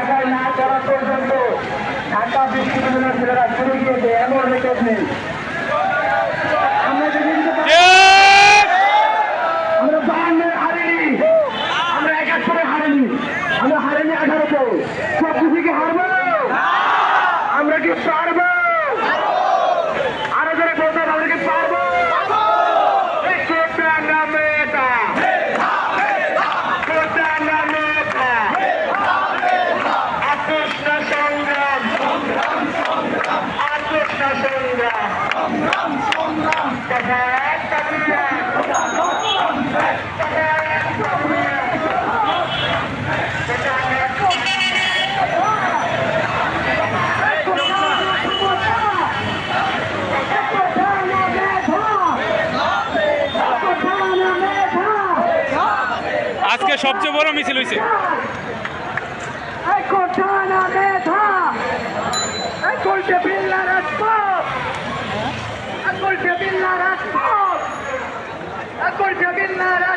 আদায় না করা পর্যন্ত ঢাকা বিশ্ববিদ্যালয়ের ছেলেরা চলে গিয়েছে এমন রেকর্ড নেই। আমরা আমরা 52 হারিনি, আমরা 71 হারিনি, আমরা হারিনি 18-তে। 24 থেকে হারবো, আমরা কি পারবো? আরো যারা বলতে আমরা কি পারবো? আজকে সবচেয়ে বড় মিছিল হয়েছে। Colcha Bin Laden!